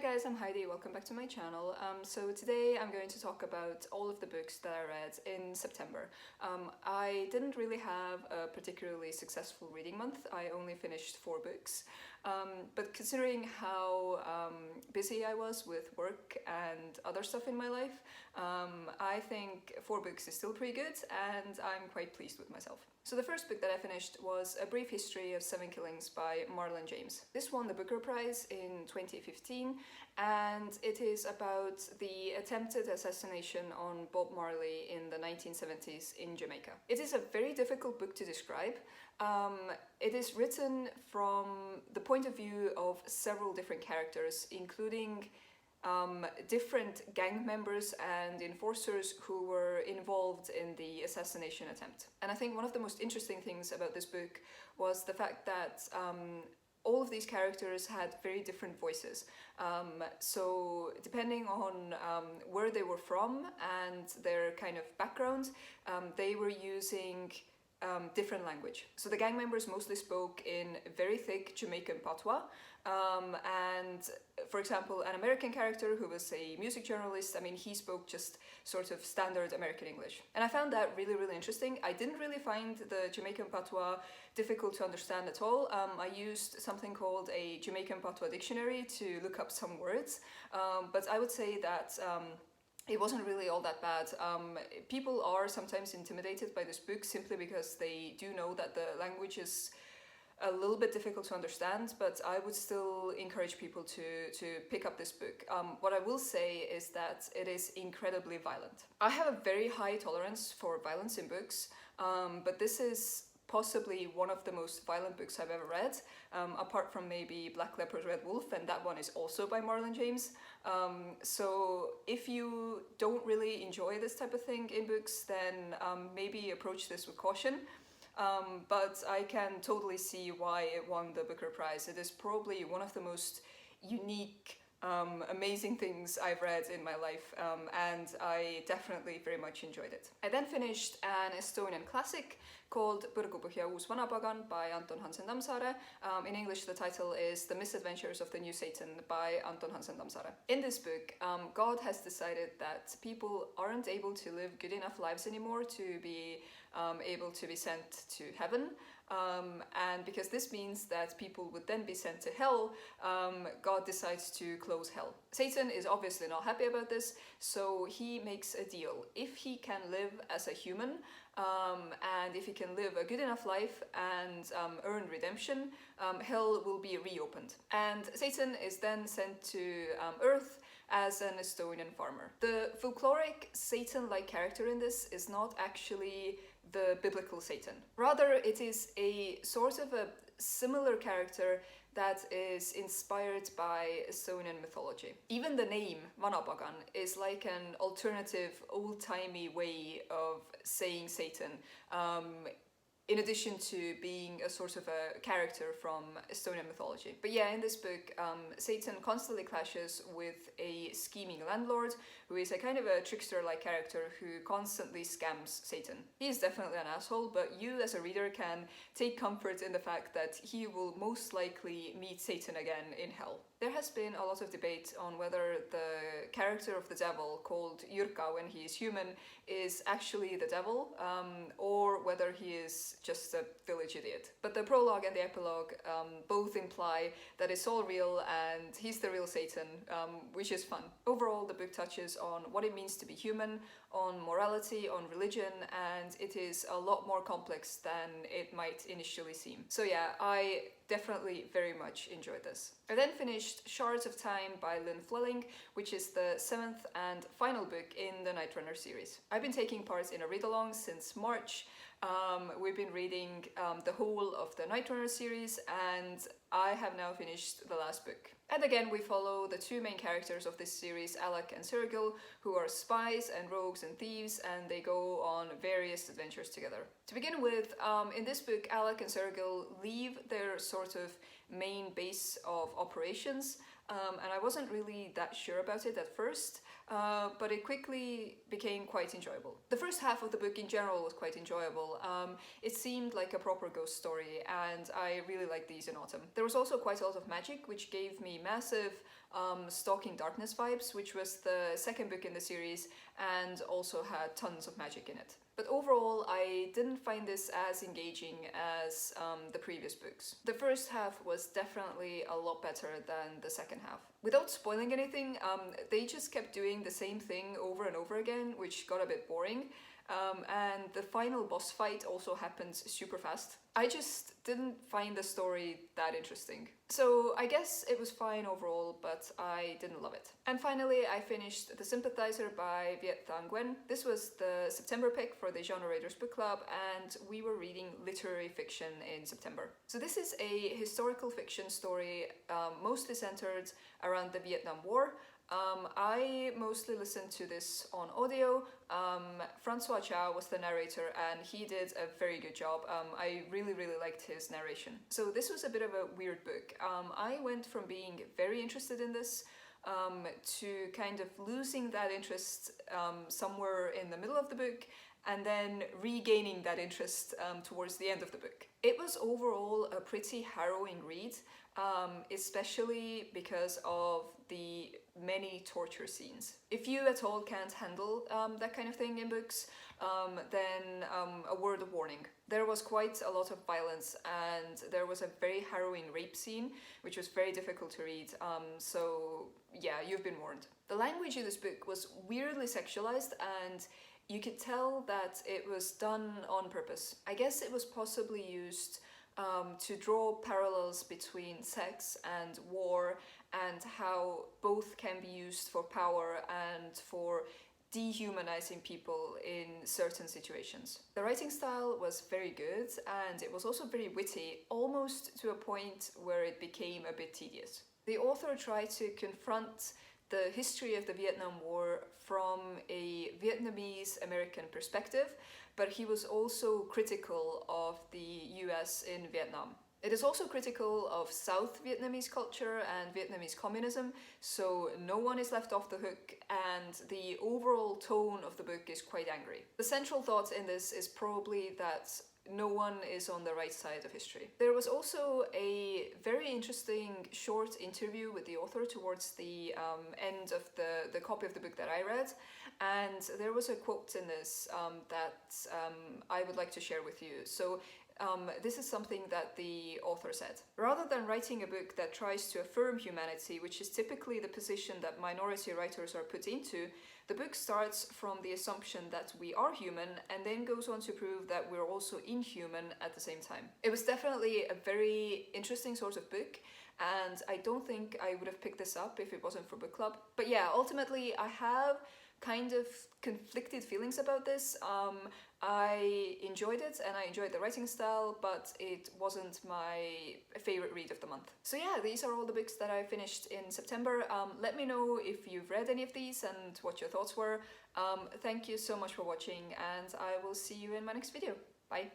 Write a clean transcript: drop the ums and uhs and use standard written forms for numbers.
Hi guys, I'm Heidi, welcome back to my channel. So today I'm going to talk about all of the books that I read in September. I didn't really have a particularly successful reading month. I only finished 4 books. But considering how busy I was with work and other stuff in my life, I think 4 books is still pretty good and I'm quite pleased with myself. So the first book that I finished was A Brief History of 7 Killings by Marlon James. This won the Booker Prize in 2015 and it is about the attempted assassination on Bob Marley in the 1970s in Jamaica. It is a very difficult book to describe. It is written from the point of view of several different characters, including different gang members and enforcers who were involved in the assassination attempt. And I think one of the most interesting things about this book was the fact that all of these characters had very different voices. So depending on where they were from and their kind of background, they were using different language. So the gang members mostly spoke in very thick Jamaican patois, and for example, an American character who was a music journalist, he spoke just sort of standard American English. And I found that really, really interesting. I didn't really find the Jamaican patois difficult to understand at all. I used something called a Jamaican patois dictionary to look up some words, but I would say that it wasn't really all that bad. People are sometimes intimidated by this book simply because they do know that the language is a little bit difficult to understand, but I would still encourage people to pick up this book. What I will say is that it is incredibly violent. I have a very high tolerance for violence in books, but this is possibly one of the most violent books I've ever read, apart from maybe Black Leopard Red Wolf, and that one is also by Marlon James. So if you don't really enjoy this type of thing in books, then maybe approach this with caution. But I can totally see why it won the Booker Prize. It is probably one of the most unique, amazing things I've read in my life, and I definitely very much enjoyed it. I then finished an Estonian classic called Põrgupõhja Vanapagan by Anton Hansen Tammsaare. In English, the title is The Misadventures of the New Satan by Anton Hansen Tammsaare. In this book, God has decided that people aren't able to live good enough lives anymore to be able to be sent to heaven. And because this means that people would then be sent to hell, God decides to close hell. Satan is obviously not happy about this, so he makes a deal. If he can live as a human, and if he can live a good enough life and earn redemption, hell will be reopened. And Satan is then sent to Earth as an Estonian farmer. The folkloric Satan-like character in this is not actually the biblical Satan. Rather, it is a sort of a similar character that is inspired by Estonian mythology. Even the name Vanapagan is like an alternative, old-timey way of saying Satan, in addition to being a sort of a character from Estonian mythology. But yeah, in this book, Satan constantly clashes with a scheming landlord who is a kind of a trickster-like character who constantly scams Satan. He is definitely an asshole, but you as a reader can take comfort in the fact that he will most likely meet Satan again in hell. There has been a lot of debate on whether the character of the devil, called Jyrka when he is human, is actually the devil, or whether he is just a village idiot. But the prologue and the epilogue both imply that it's all real and he's the real Satan, which is fun. Overall, the book touches on what it means to be human, on morality, on religion, and it is a lot more complex than it might initially seem. So yeah, I definitely very much enjoyed this. I then finished Shards of Time by Lynn Flewelling, which is the 7th and final book in the Night Runner series. I've been taking part in a read-along since March. We've been reading the whole of the Night Runner series, and I have now finished the last book. And again, we follow the 2 main characters of this series, Alec and Sergil, who are spies and rogues and thieves, and they go on various adventures together. To begin with, in this book, Alec and Sergil leave their sort of main base of operations, and I wasn't really that sure about it at first, but it quickly became quite enjoyable. The first half of the book in general was quite enjoyable. It seemed like a proper ghost story, and I really liked these in autumn. There was also quite a lot of magic, which gave me massive Stalking Darkness vibes, which was the second book in the series and also had tons of magic in it. But overall, I didn't find this as engaging as the previous books. The first half was definitely a lot better than the second half. Without spoiling anything, they just kept doing the same thing over and over again, which got a bit boring. And the final boss fight also happens super fast. I just didn't find the story that interesting. So I guess it was fine overall, but I didn't love it. And finally, I finished The Sympathizer by Viet and Nguyen. This was the September pick for the Genre Raiders book club, and we were reading literary fiction in September. So this is a historical fiction story, mostly centered around the Vietnam War. I mostly listened to this on audio. Francois Chow was the narrator and he did a very good job. I really liked his narration. So this was a bit of a weird book. I went from being very interested in this to kind of losing that interest somewhere in the middle of the book and then regaining that interest towards the end of the book. It was overall a pretty harrowing read, especially because of the many torture scenes. If you at all can't handle that kind of thing in books, then a word of warning. There was quite a lot of violence and there was a very harrowing rape scene, which was very difficult to read, so yeah, you've been warned. The language in this book was weirdly sexualized and you could tell that it was done on purpose. I guess it was possibly used to draw parallels between sex and war and how both can be used for power and for dehumanizing people in certain situations. The writing style was very good and it was also very witty, almost to a point where it became a bit tedious. The author tried to confront the history of the Vietnam War from a Vietnamese American perspective, but he was also critical of the US in Vietnam. It is also critical of South Vietnamese culture and Vietnamese communism, so no one is left off the hook, and the overall tone of the book is quite angry. The central thought in this is probably that no one is on the right side of history. There was also a very interesting short interview with the author towards the end of the copy of the book that I read, and there was a quote in this that I would like to share with you. So this is something that the author said. Rather than writing a book that tries to affirm humanity, which is typically the position that minority writers are put into, the book starts from the assumption that we are human and then goes on to prove that we're also inhuman at the same time. It was definitely a very interesting sort of book, and I don't think I would have picked this up if it wasn't for book club. But yeah, ultimately I have kind of conflicted feelings about this. I enjoyed it and I enjoyed the writing style, but it wasn't my favorite read of the month. So yeah, these are all the books that I finished in September. Let me know if you've read any of these and what your thoughts were. Thank you so much for watching, and I will see you in my next video. Bye!